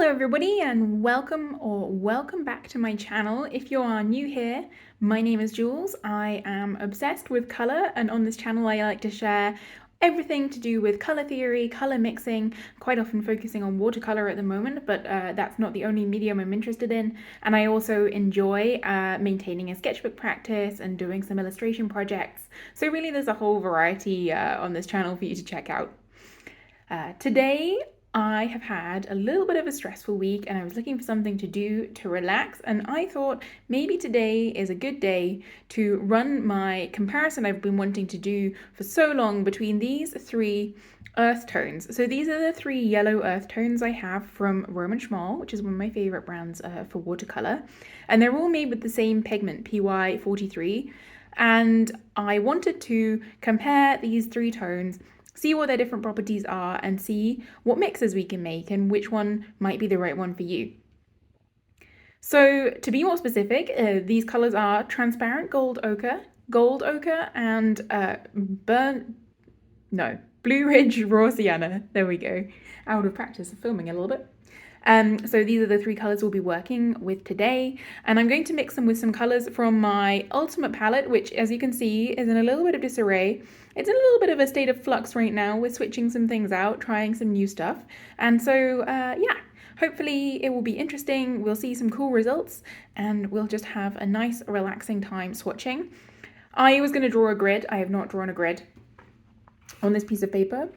Hello everybody and welcome back to my channel. If you are new here, my name is Jules. I am obsessed with colour, and on this channel I like to share everything to do with colour theory, colour mixing, quite often focusing on watercolour at the moment, but that's not the only medium I'm interested in. And I also enjoy maintaining a sketchbook practice and doing some illustration projects. So really there's a whole variety on this channel for you to check out. Today I have had a little bit of a stressful week and I was looking for something to do to relax, and I thought maybe today is a good day to run my comparison I've been wanting to do for so long between these three earth tones. So these are the three yellow earth tones I have from Roman Schmal, which is one of my favorite brands for watercolor, and they're all made with the same pigment, PY43, and I wanted to compare these three tones, see what their different properties are, and see what mixes we can make and which one might be the right one for you. So to be more specific, these colors are transparent gold ochre, and Blue Ridge raw sienna. There we go. Out of practice of filming a little bit. So these are the three colors we'll be working with today, and I'm going to mix them with some colors from my Ultimate palette, which, as you can see, is in a little bit of disarray. It's in a little bit of a state of flux right now. We're switching some things out, trying some new stuff, and so yeah, hopefully it will be interesting. We'll see some cool results, and we'll just have a nice, relaxing time swatching. I was going to draw a grid. I have not drawn a grid on this piece of paper.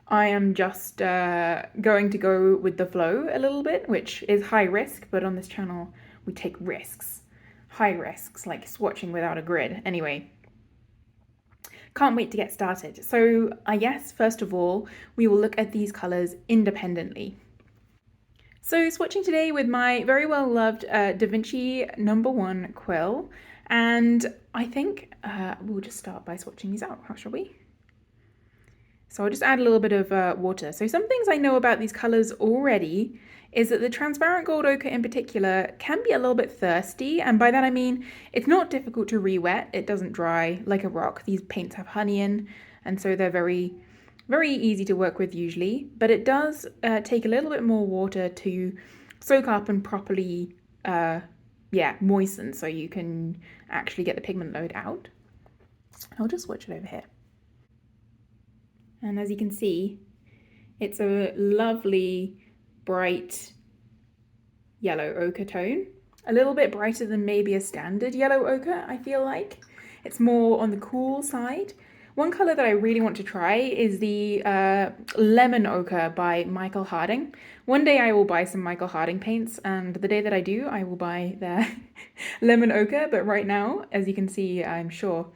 I am just going to go with the flow a little bit, which is high risk, but on this channel we take risks. High risks, like swatching without a grid. Anyway, can't wait to get started. So I guess, first of all, we will look at these colors independently. So swatching today with my very well loved Da Vinci #1 quill, and I think we'll just start by swatching these out, how shall we? So I'll just add a little bit of water. So some things I know about these colors already is that the transparent gold ochre in particular can be a little bit thirsty, and by that I mean it's not difficult to re-wet. It doesn't dry like a rock. These paints have honey in, and so they're very, very easy to work with usually, but it does take a little bit more water to soak up and properly moisten so you can actually get the pigment load out. I'll just switch it over here. And as you can see, it's a lovely, bright yellow ochre tone. A little bit brighter than maybe a standard yellow ochre, I feel like. It's more on the cool side. One color that I really want to try is the lemon ochre by Michael Harding. One day I will buy some Michael Harding paints, and the day that I do, I will buy their lemon ochre. But right now, as you can see, I'm sure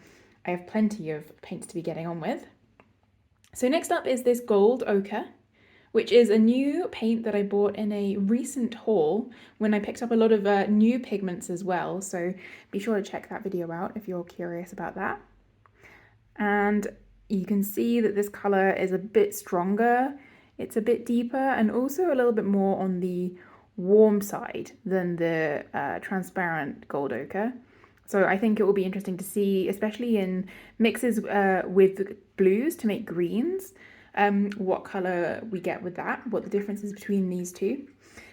I have plenty of paints to be getting on with. So next up is this gold ochre, which is a new paint that I bought in a recent haul when I picked up a lot of new pigments as well. So be sure to check that video out if you're curious about that. And you can see that this color is a bit stronger. It's a bit deeper and also a little bit more on the warm side than the transparent gold ochre. So I think it will be interesting to see, especially in mixes with blues to make greens, what color we get with that, what the difference is between these two.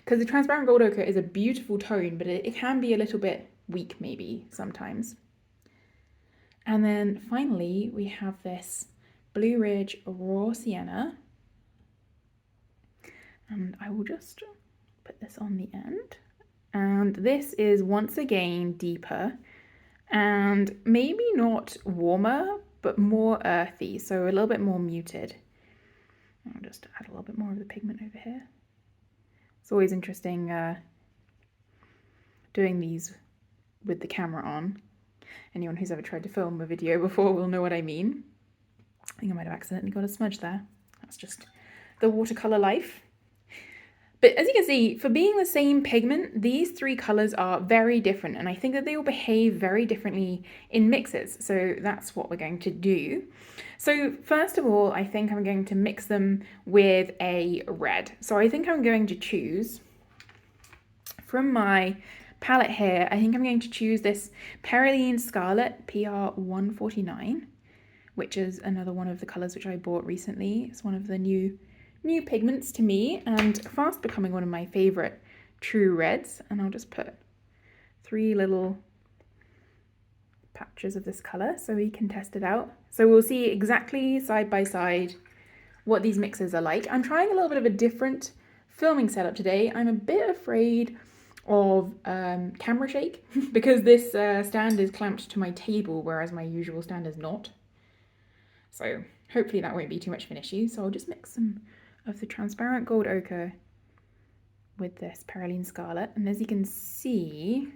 Because the transparent gold ochre is a beautiful tone, but it can be a little bit weak maybe sometimes. And then finally, we have this Blue Ridge raw sienna. And I will just put this on the end. And this is once again deeper and maybe not warmer, but more earthy, so a little bit more muted. I'll just add a little bit more of the pigment over here. It's always interesting doing these with the camera on. Anyone who's ever tried to film a video before will know what I mean. I think I might have accidentally got a smudge there. That's just the watercolor life. But as you can see, for being the same pigment, these three colors are very different, and I think that they will behave very differently in mixes. So that's what we're going to do. So first of all, I think I'm going to mix them with a red. So I think I'm going to choose from my palette here, I think I'm going to choose this Perylene Scarlet PR149, which is another one of the colors which I bought recently. It's one of the new new pigments to me and fast becoming one of my favorite true reds. And I'll just put 3 little patches of this color so we can test it out. So we'll see exactly side by side what these mixes are like. I'm trying a little bit of a different filming setup today. I'm a bit afraid of camera shake because this stand is clamped to my table, whereas my usual stand is not. So hopefully that won't be too much of an issue. So I'll just mix some of the transparent gold ochre with this Perylene Scarlet. And as you can see,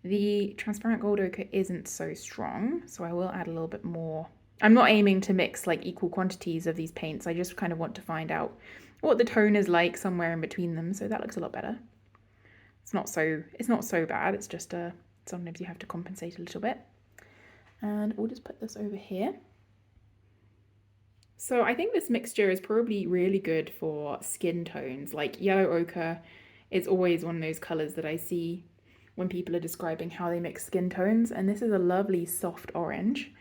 the transparent gold ochre isn't so strong, so I will add a little bit more. I'm not aiming to mix like equal quantities of these paints. I just kind of want to find out what the tone is like somewhere in between them. So that looks a lot better. It's not so bad. It's just sometimes you have to compensate a little bit. And we'll just put this over here. So I think this mixture is probably really good for skin tones. Like yellow ochre is always one of those colors that I see when people are describing how they mix skin tones, and this is a lovely soft orange.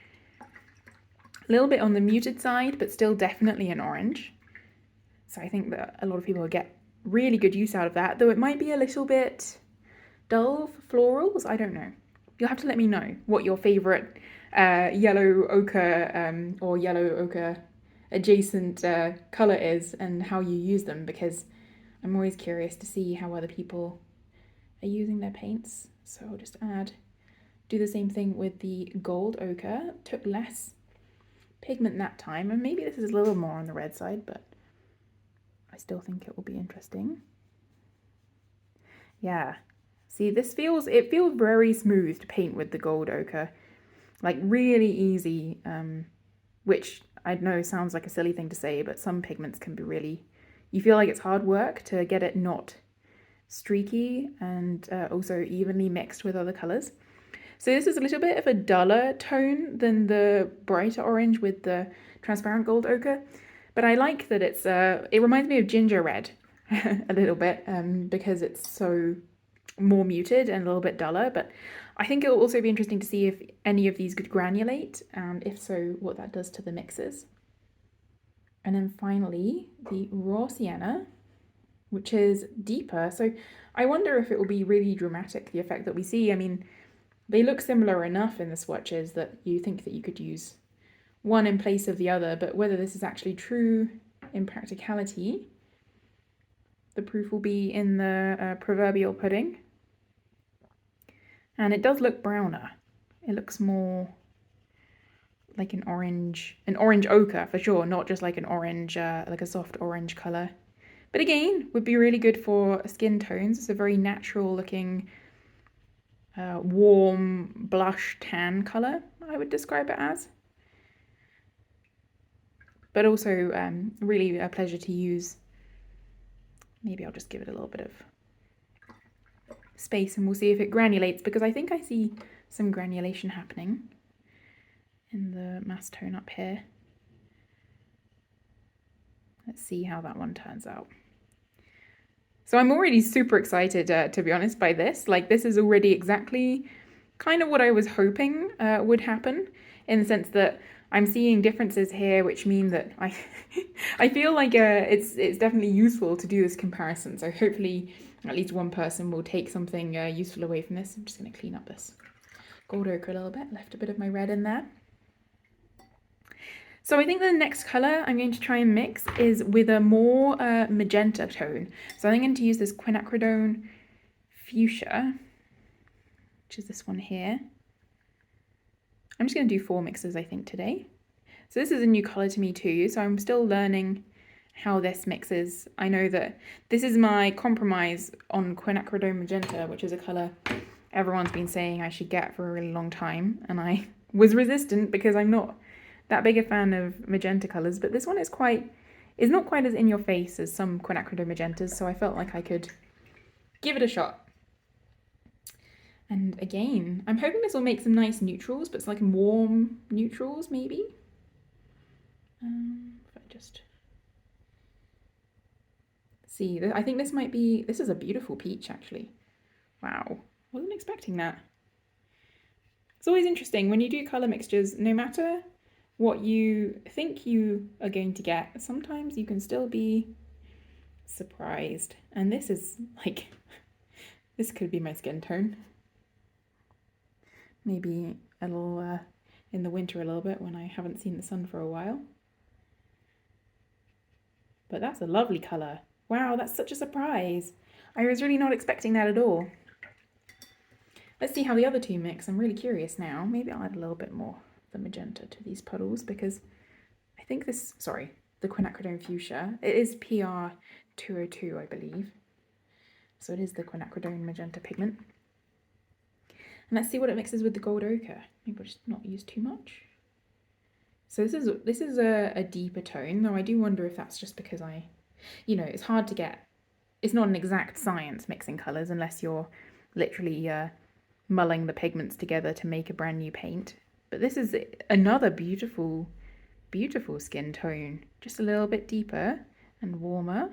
A little bit on the muted side, but still definitely an orange. So I think that a lot of people will get really good use out of that, though it might be a little bit dull for florals. I don't know. You'll have to let me know what your favorite yellow ochre or yellow ochre adjacent color is and how you use them, because I'm always curious to see how other people are using their paints. So I'll just do the same thing with the gold ochre. Took less pigment that time, and maybe this is a little more on the red side, but I still think it will be interesting. Yeah, see, it feels very smooth to paint with the gold ochre, like really easy, which I know sounds like a silly thing to say, but some pigments can be really, you feel like it's hard work to get it not streaky and also evenly mixed with other colors. So this is a little bit of a duller tone than the brighter orange with the transparent gold ochre, but I like that it reminds me of ginger red a little bit because it's so more muted and a little bit duller, but I think it will also be interesting to see if any of these could granulate, and if so, what that does to the mixes. And then finally, the raw sienna, which is deeper. So I wonder if it will be really dramatic, the effect that we see. I mean, they look similar enough in the swatches that you think that you could use one in place of the other, but whether this is actually true in practicality, the proof will be in the proverbial pudding. And it does look browner. It looks more like an orange ochre for sure, not just like an orange, like a soft orange color. But again, would be really good for skin tones. It's a very natural looking, warm blush tan color, I would describe it as. But also really a pleasure to use. Maybe I'll just give it a little bit of space and we'll see if it granulates, because I think I see some granulation happening in the mass tone up here. Let's see how that one turns out. So I'm already super excited, to be honest, by this. Like, this is already exactly kind of what I was hoping would happen, in the sense that I'm seeing differences here, which mean that I feel like it's definitely useful to do this comparison. So hopefully at least one person will take something useful away from this. I'm just going to clean up this gold ochre a little bit, left a bit of my red in there. So I think the next colour I'm going to try and mix is with a more magenta tone. So I'm going to use this quinacridone fuchsia, which is this one here. I'm just going to do 4 mixes, I think, today. So this is a new colour to me too, so I'm still learning how this mixes. I know that this is my compromise on quinacridone magenta, which is a colour everyone's been saying I should get for a really long time, and I was resistant because I'm not that big a fan of magenta colours, but this one is not quite as in your face as some quinacridone magentas, so I felt like I could give it a shot. And again, I'm hoping this will make some nice neutrals, but it's like warm neutrals maybe. If I just see, I think this is a beautiful peach actually. Wow, wasn't expecting that. It's always interesting when you do colour mixtures, no matter what you think you are going to get, sometimes you can still be surprised. And this is like, this could be my skin tone. Maybe a little in the winter a little bit when I haven't seen the sun for a while. But that's a lovely colour. Wow, that's such a surprise. I was really not expecting that at all. Let's see how the other two mix. I'm really curious now. Maybe I'll add a little bit more of the magenta to these puddles because I think this, sorry, the quinacridone fuchsia, it is PR 202, I believe. So it is the quinacridone magenta pigment. And let's see what it mixes with the gold ochre. Maybe I'll just not use too much. So this is a deeper tone, though I do wonder if that's just because it's hard to get, it's not an exact science mixing colours unless you're literally mulling the pigments together to make a brand new paint. But this is another beautiful, beautiful skin tone, just a little bit deeper and warmer.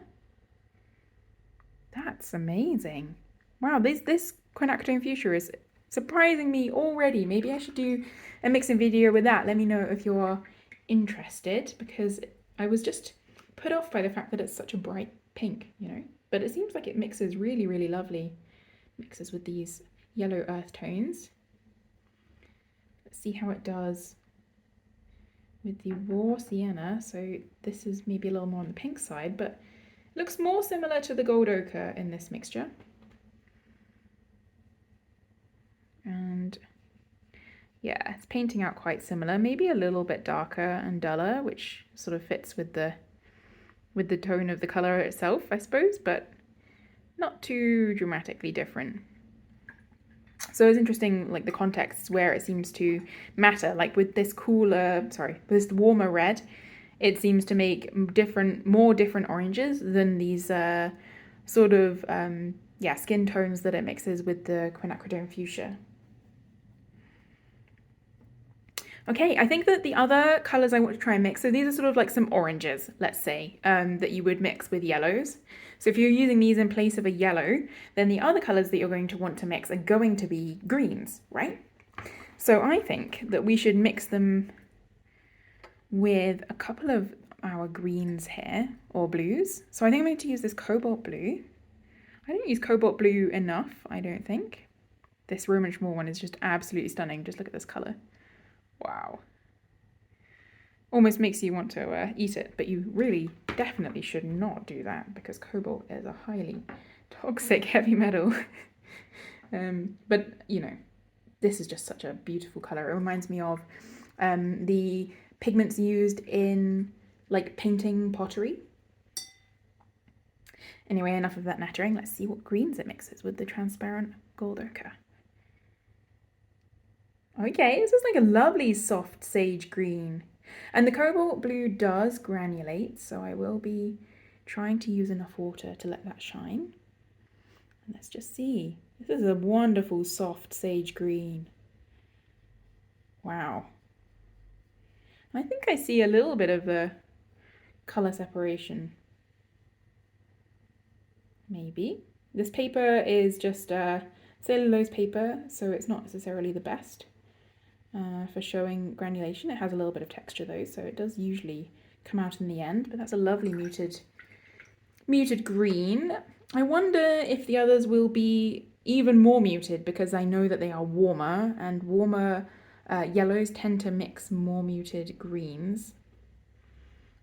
That's amazing. Wow, this quinacridone fuchsia is surprising me already. Maybe I should do a mixing video with that. Let me know if you're interested, because I was just put off by the fact that it's such a bright pink, but it seems like it mixes really, really lovely. Mixes with these yellow earth tones. Let's see how it does with the raw sienna. So this is maybe a little more on the pink side, but it looks more similar to the gold ochre in this mixture. And yeah, it's painting out quite similar, maybe a little bit darker and duller, which sort of fits with the tone of the color itself, I suppose, but not too dramatically different. So it's interesting, like the contexts where it seems to matter, like with this this warmer red, it seems to make more different oranges than these sort of skin tones that it mixes with the quinacridone fuchsia. Okay, I think that the other colours I want to try and mix, so these are sort of like some oranges, let's say, that you would mix with yellows. So if you're using these in place of a yellow, then the other colours that you're going to want to mix are going to be greens, right? So I think that we should mix them with a couple of our greens here, or blues. So I think I'm going to use this cobalt blue. I don't use cobalt blue enough, I don't think. This Roman Schmall one is just absolutely stunning. Just look at this colour. Wow. Almost makes you want to eat it, but you really definitely should not do that because cobalt is a highly toxic heavy metal. But, this is just such a beautiful colour. It reminds me of the pigments used in, like, painting pottery. Anyway, enough of that nattering. Let's see what greens it mixes with the transparent gold ochre. Okay, this is like a lovely soft sage green. And the cobalt blue does granulate, so I will be trying to use enough water to let that shine. And let's just see. This is a wonderful soft sage green. Wow. I think I see a little bit of the colour separation. Maybe. This paper is just cellulose paper, so it's not necessarily the best for showing granulation. It has a little bit of texture though, so it does usually come out in the end, but that's a lovely muted green. I wonder if the others will be even more muted because I know that they are warmer, and warmer yellows tend to mix more muted greens.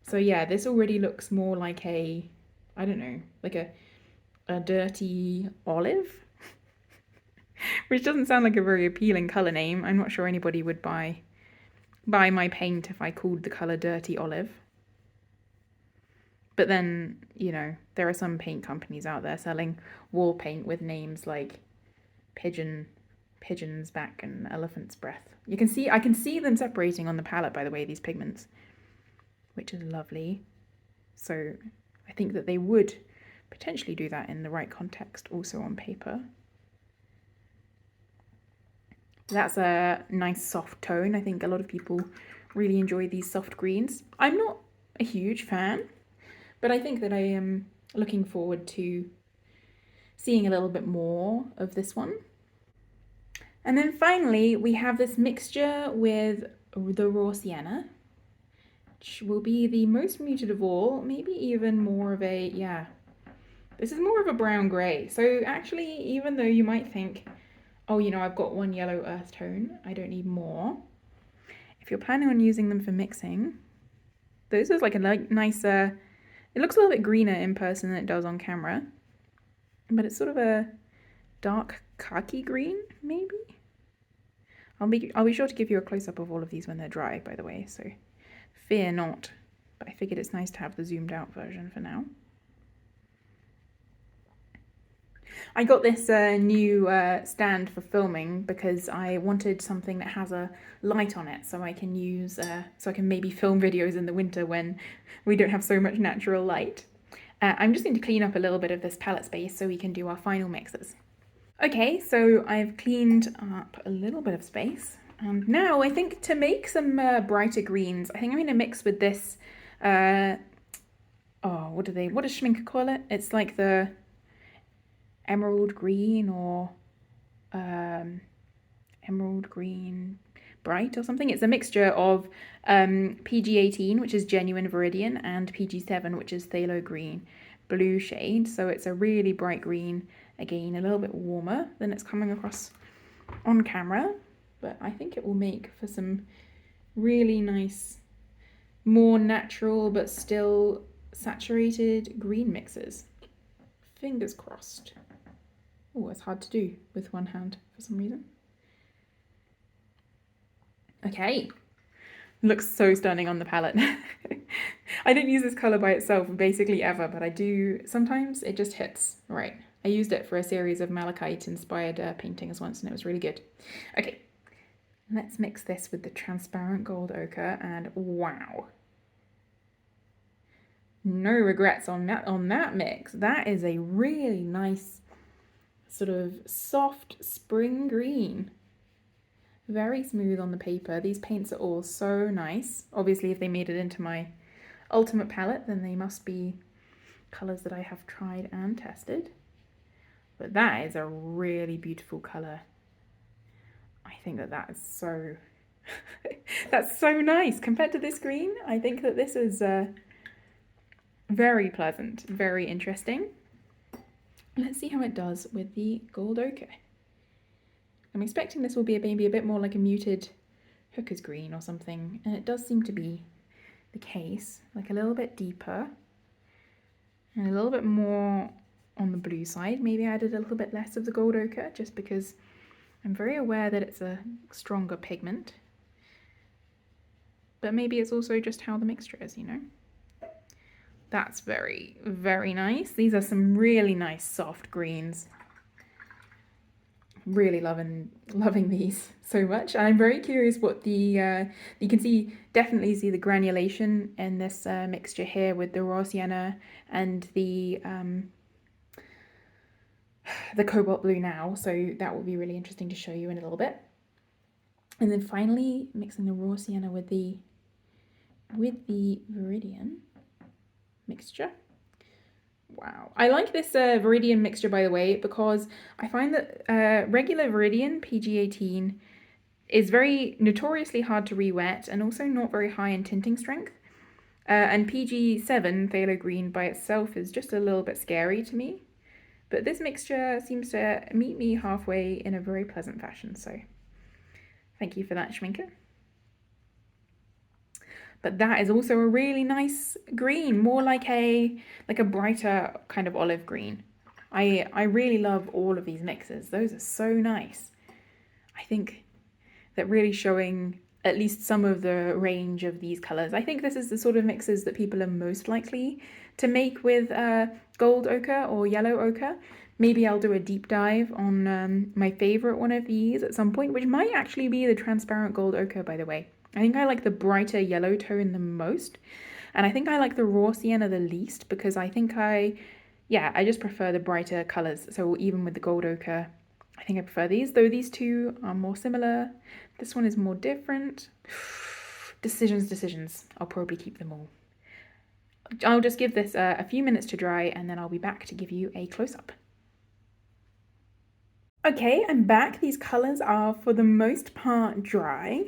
So yeah, this already looks more like a, I don't know, like a dirty olive. Which doesn't sound like a very appealing colour name. I'm not sure anybody would buy my paint if I called the colour dirty olive. But then, there are some paint companies out there selling wall paint with names like pigeon's back and elephant's breath. I can see them separating on the palette, by the way, these pigments, which is lovely. So I think that they would potentially do that in the right context also on paper. That's a nice soft tone. I think a lot of people really enjoy these soft greens. I'm not a huge fan, but I think that I am looking forward to seeing a little bit more of this one. And then finally, we have this mixture with the raw sienna. which will be the most muted of all, maybe even more of a, yeah, this is more of a brown grey. So actually, even though you might think, oh, you know, I've got one yellow earth tone, I don't need more. If you're planning on using them for mixing, those are like a nicer, it looks a little bit greener in person than it does on camera, but it's sort of a dark khaki green, maybe? I'll be sure to give you a close-up of all of these when they're dry, by the way, so fear not. But I figured it's nice to have the zoomed out version for now. I got this new stand for filming because I wanted something that has a light on it, so I can use, so I can maybe film videos in the winter when we don't have so much natural light. I'm just going to clean up a little bit of this palette space so we can do our final mixes. Okay, so I've cleaned up a little bit of space. And now I think to make some brighter greens, I think I'm going to mix with this, what does Schminke call it? It's like the emerald green or emerald green bright or something. It's a mixture of PG18, which is genuine viridian, and PG7, which is phthalo green blue shade. So it's a really bright green, again a little bit warmer than it's coming across on camera, but I think it will make for some really nice, more natural but still saturated green mixes. Fingers crossed. Oh, it's hard to do with one hand for some reason. Okay, looks so stunning on the palette. I don't use this colour by itself basically ever, but I do sometimes. It just hits right. I used it for a series of malachite inspired paintings once and it was really good. Okay, let's mix this with the transparent gold ochre, and wow. No regrets on that mix. That is a really nice sort of soft spring green. Very smooth on the paper. These paints are all so nice. Obviously, if they made it into my ultimate palette, then they must be colours that I have tried and tested. But that is a really beautiful colour. I think that is so... that's so nice. Compared to this green, I think that this is very pleasant, very interesting. Let's see how it does with the gold ochre. I'm expecting this will be maybe a bit more like a muted hooker's green or something, and it does seem to be the case, like a little bit deeper and a little bit more on the blue side. Maybe I added a little bit less of the gold ochre just because I'm very aware that it's a stronger pigment, but maybe it's also just how the mixture is, you know. That's very, very nice. These are some really nice soft greens. Really loving these so much. And I'm very curious what the, you can definitely see the granulation in this mixture here with the raw sienna and the cobalt blue now. So that will be really interesting to show you in a little bit. And then finally mixing the raw sienna with the viridian mixture. Wow. I like this viridian mixture, by the way, because I find that regular viridian, PG18, is very notoriously hard to re-wet and also not very high in tinting strength. And PG7, phthalo green, by itself is just a little bit scary to me. But this mixture seems to meet me halfway in a very pleasant fashion, so thank you for that, Schminke. But that is also a really nice green, more like a brighter kind of olive green. I really love all of these mixes. Those are so nice. I think that really showing at least some of the range of these colours. I think this is the sort of mixes that people are most likely to make with gold ochre or yellow ochre. Maybe I'll do a deep dive on my favourite one of these at some point, which might actually be the transparent gold ochre, by the way. I think I like the brighter yellow tone the most, and I think I like the raw sienna the least because I think I just prefer the brighter colours. So even with the gold ochre, I think I prefer these, though these two are more similar. This one is more different. Decisions. I'll probably keep them all. I'll just give this a few minutes to dry and then I'll be back to give you a close-up. Okay, I'm back. These colours are for the most part dry.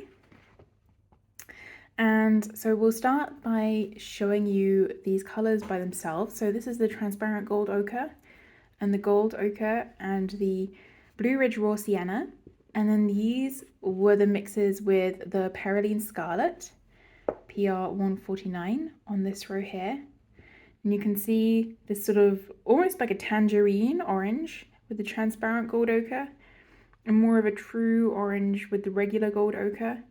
And so we'll start by showing you these colors by themselves. So this is the transparent gold ochre and the gold ochre and the Blue Ridge Raw Sienna. And then these were the mixes with the Perylene Scarlet, PR 149 on this row here. And you can see this sort of almost like a tangerine orange with the transparent gold ochre and more of a true orange with the regular gold ochre.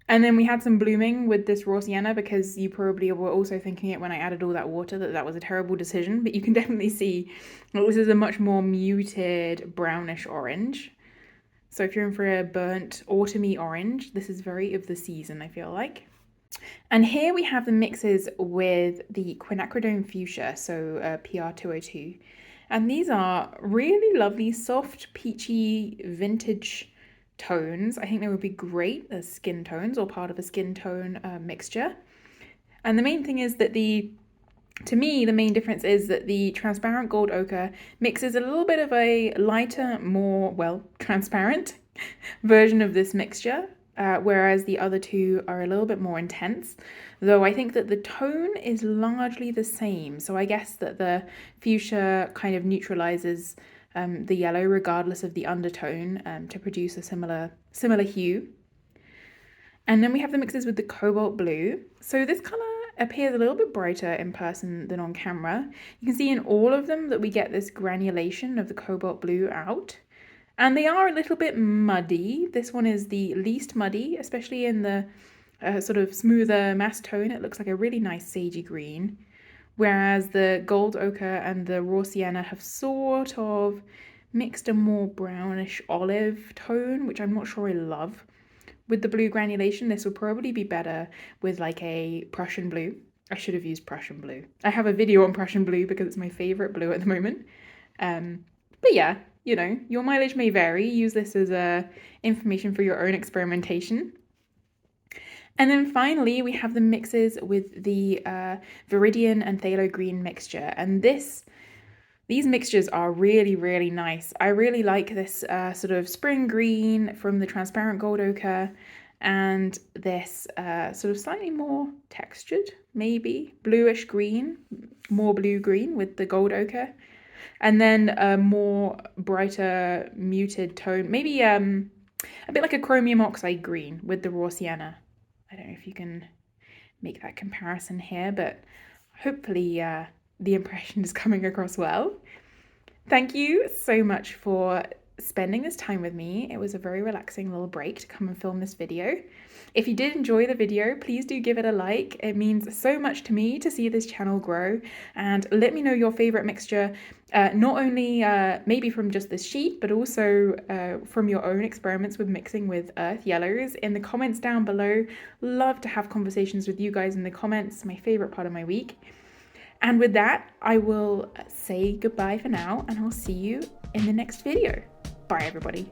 And then we had some blooming with this raw sienna, because you probably were also thinking it when I added all that water that was a terrible decision, but you can definitely see that this is a much more muted brownish orange. So if you're in for a burnt autumny orange, this is very of the season, I feel like. And here we have the mixes with the quinacridone fuchsia, so PR202. And these are really lovely, soft, peachy, vintage tones. I think they would be great as skin tones or part of a skin tone mixture. And the main thing is that to me, the main difference is that the transparent gold ochre mixes a little bit of a lighter, more, well, transparent version of this mixture, whereas the other two are a little bit more intense, though I think that the tone is largely the same. So I guess that the fuchsia kind of neutralizes the yellow regardless of the undertone to produce a similar hue. And then we have the mixes with the cobalt blue. So this color appears a little bit brighter in person than on camera. You can see in all of them that we get this granulation of the cobalt blue out. And they are a little bit muddy. This one is the least muddy, especially in the sort of smoother mass tone. It looks like a really nice sagey green. Whereas the gold ochre and the raw sienna have sort of mixed a more brownish olive tone, which I'm not sure I love. With the blue granulation, this would probably be better with like a Prussian blue. I should have used Prussian blue. I have a video on Prussian blue because it's my favorite blue at the moment. But yeah, you know, your mileage may vary. Use this as information for your own experimentation. And then finally, we have the mixes with the Viridian and Phthalo Green mixture. And these mixtures are really, really nice. I really like this sort of spring green from the transparent gold ochre and this sort of slightly more textured, maybe bluish green, more blue green with the gold ochre. And then a more brighter muted tone, maybe a bit like a chromium oxide green with the raw sienna. I don't know if you can make that comparison here, but hopefully the impression is coming across well. Thank you so much for spending this time with me. It was a very relaxing little break to come and film this video. If you did enjoy the video, please do give it a like. It means so much to me to see this channel grow. And let me know your favorite mixture, not only maybe from just this sheet, but also from your own experiments with mixing with earth yellows in the comments down below. Love to have conversations with you guys in the comments. My favorite part of my week. And with that, I will say goodbye for now, and I'll see you in the next video. Bye, everybody.